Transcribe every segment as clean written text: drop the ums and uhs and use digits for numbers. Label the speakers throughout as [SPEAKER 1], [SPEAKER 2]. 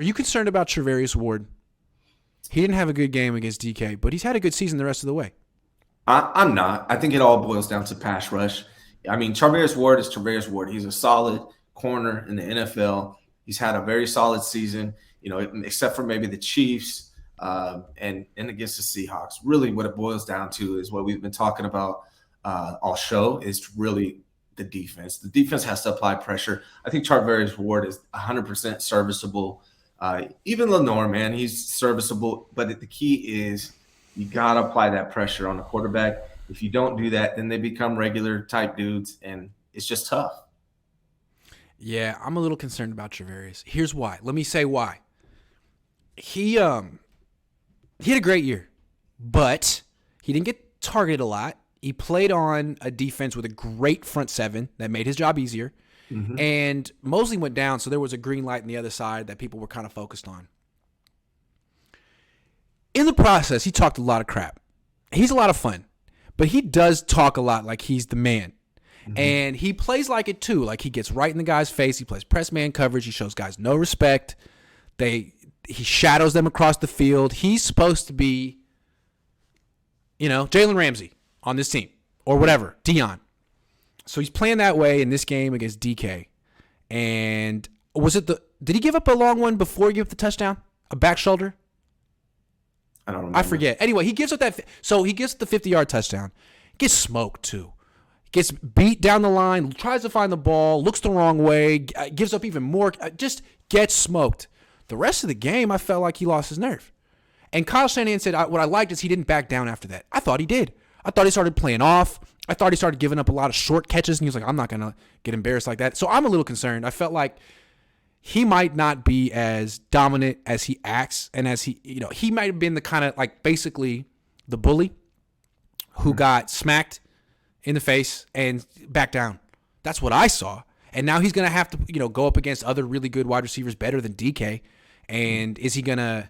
[SPEAKER 1] Are you concerned about Charvarius Ward? He didn't have a good game against DK, but he's had a good season the rest of the way.
[SPEAKER 2] I'm not. I think it all boils down to pass rush. I mean, Charvarius Ward is Charvarius Ward. He's a solid corner in the NFL. He's had a very solid season, except for maybe the Chiefs and against the Seahawks. Really what it boils down to is what we've been talking about all show is really the defense. The defense has to apply pressure. I think Charvarius Ward is 100% serviceable. Even Lenore, man, he's serviceable. But the key is you got to apply that pressure on the quarterback. If you don't do that, then they become regular type dudes, and it's just tough.
[SPEAKER 1] Yeah, I'm a little concerned about Charvarius. Here's why. Let me say why. He had a great year, but he didn't get targeted a lot. He played on a defense with a great front seven that made his job easier. Mm-hmm. And Mosley went down, so there was a green light on the other side that people were kind of focused on. In the process, he talked a lot of crap. He's a lot of fun, but he does talk a lot like he's the man. Mm-hmm. And he plays like it too. Like he gets right in the guy's face. He plays press man coverage. He shows guys no respect. He shadows them across the field. He's supposed to be, Jalen Ramsey on this team or whatever, Dion. So he's playing that way in this game against DK. And did he give up a long one before he gave up the touchdown? A back shoulder?
[SPEAKER 2] I don't remember.
[SPEAKER 1] I forget. Anyway, he gives up so he gets the 50-yard touchdown. Gets smoked too. Gets beat down the line, tries to find the ball, looks the wrong way, gives up even more, just gets smoked. The rest of the game, I felt like he lost his nerve. And Kyle Shanahan said, what I liked is he didn't back down after that. I thought he did. I thought he started playing off. I thought he started giving up a lot of short catches, and he was like, I'm not going to get embarrassed like that. So I'm a little concerned. I felt like he might not be as dominant as he acts, and as he might have been the kind of, like, basically the bully who got smacked in the face and back down. That's what I saw. And now he's going to have to, go up against other really good wide receivers better than DK. And is he going to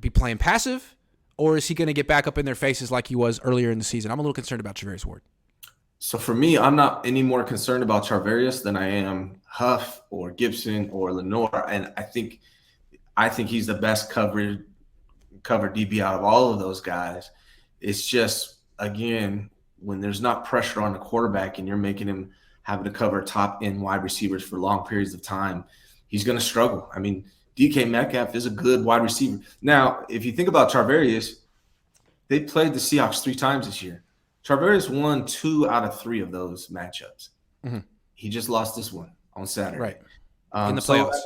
[SPEAKER 1] be playing passive, or is he going to get back up in their faces like he was earlier in the season? I'm a little concerned about Charvarius Ward.
[SPEAKER 2] So for me, I'm not any more concerned about Charvarius than I am Huff or Gibson or Lenore. And I think he's the best covered DB out of all of those guys. It's just, again, when there's not pressure on the quarterback and you're making him having to cover top end wide receivers for long periods of time, he's going to struggle. I mean, DK Metcalf is a good wide receiver. Now, if you think about Charvarius, they played the Seahawks 3 times this year. Charvarius won 2 out of 3 of those matchups. Mm-hmm. He just lost this one on Saturday.
[SPEAKER 1] Right. In the playoffs.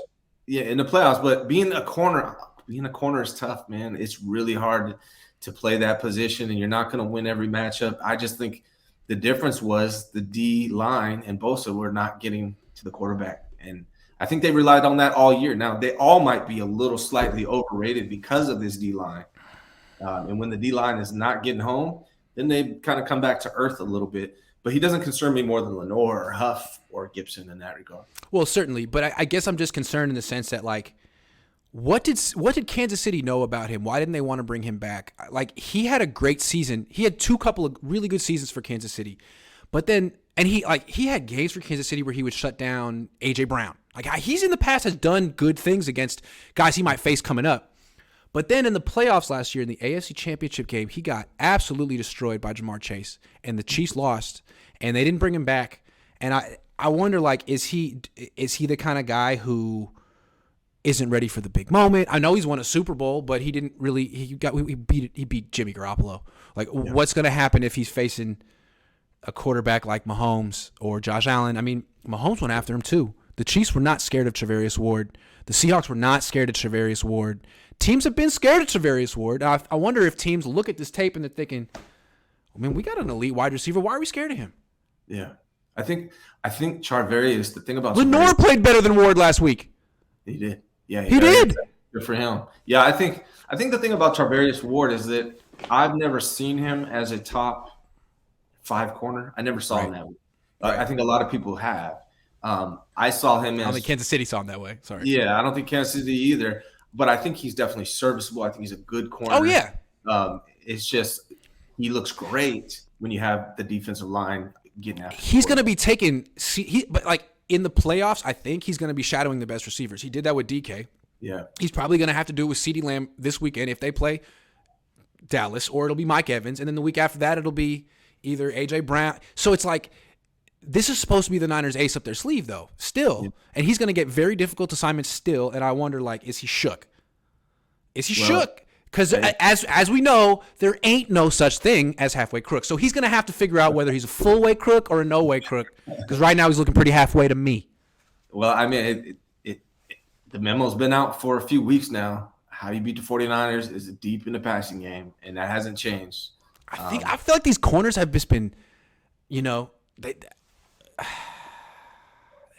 [SPEAKER 2] In the playoffs. But being a corner is tough, man. It's really hard to play that position, and you're not going to win every matchup. I just think the difference was the D line and Bosa were not getting to the quarterback. And I think they relied on that all year. Now, they all might be a little slightly overrated because of this D line. And when the D line is not getting home, then they kind of come back to earth a little bit. But he doesn't concern me more than Lenore or Huff or Gibson in that regard.
[SPEAKER 1] Well, certainly. But I guess I'm just concerned in the sense that, like, what did Kansas City know about him? Why didn't they want to bring him back? Like, he had a great season. He had couple of really good seasons for Kansas City. But then – and he had games for Kansas City where he would shut down A.J. Brown. Like, he's in the past has done good things against guys he might face coming up. But then in the playoffs last year, in the AFC Championship game, he got absolutely destroyed by Jamar Chase. And the Chiefs lost, and they didn't bring him back. And I wonder, like, is he the kind of guy who isn't ready for the big moment? I know he's won a Super Bowl, but he didn't really – he beat Jimmy Garoppolo. Like, yeah. What's going to happen if he's facing a quarterback like Mahomes or Josh Allen? I mean, Mahomes went after him too. The Chiefs were not scared of Charvarius Ward. The Seahawks were not scared of Charvarius Ward. Teams have been scared of Charvarius Ward. I wonder if teams look at this tape and they're thinking, I mean, we got an elite wide receiver. Why are we scared of him?
[SPEAKER 2] Yeah. I think Charvarius, the thing about
[SPEAKER 1] Lenore played better than Ward last week.
[SPEAKER 2] He did. Yeah,
[SPEAKER 1] he did.
[SPEAKER 2] Good for him. Yeah, I think the thing about Charvarius Ward is that I've never seen him as a top 5 corner. I never saw him that way. Right. I think a lot of people have. I saw him as – I
[SPEAKER 1] don't think Kansas City saw him that way. Sorry.
[SPEAKER 2] Yeah, I don't think Kansas City either. But I think he's definitely serviceable. I think he's a good corner.
[SPEAKER 1] Oh, yeah.
[SPEAKER 2] It's just he looks great when you have the defensive line getting after him.
[SPEAKER 1] He's going to be taking – but, like, in the playoffs, I think he's going to be shadowing the best receivers. He did that with DK.
[SPEAKER 2] Yeah.
[SPEAKER 1] He's probably going to have to do it with CeeDee Lamb this weekend if they play Dallas, or it'll be Mike Evans. And then the week after that, it'll be either A.J. Brown. So it's like, this is supposed to be the Niners' ace up their sleeve, though, still. Yeah. And he's going to get very difficult assignments still. And I wonder, like, is he shook? Is he shook? Because as we know, there ain't no such thing as halfway crook. So he's going to have to figure out whether he's a full-way crook or a no-way crook. Because right now he's looking pretty halfway to me.
[SPEAKER 2] Well, I mean, the memo's been out for a few weeks now. How you beat the 49ers is deep in the passing game, and that hasn't changed.
[SPEAKER 1] I feel like these corners have just been, they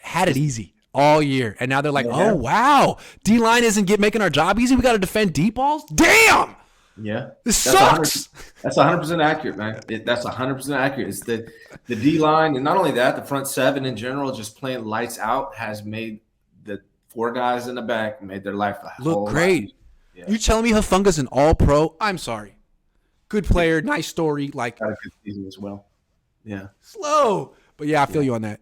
[SPEAKER 1] had it easy all year, and now they're like, oh wow, D-line isn't making our job easy. We got to defend deep balls. Damn.
[SPEAKER 2] Yeah,
[SPEAKER 1] this sucks.
[SPEAKER 2] That's 100% accurate, man. That's 100% accurate. It's the D-line, and not only that, the front seven in general, just playing lights out, has made the 4 guys in the back made their life
[SPEAKER 1] look great. Yeah. You telling me Hufunga's an all-pro? I'm sorry. Good player, nice story. Like,
[SPEAKER 2] got a good season as well. Yeah.
[SPEAKER 1] Slow. But yeah, I feel you on that.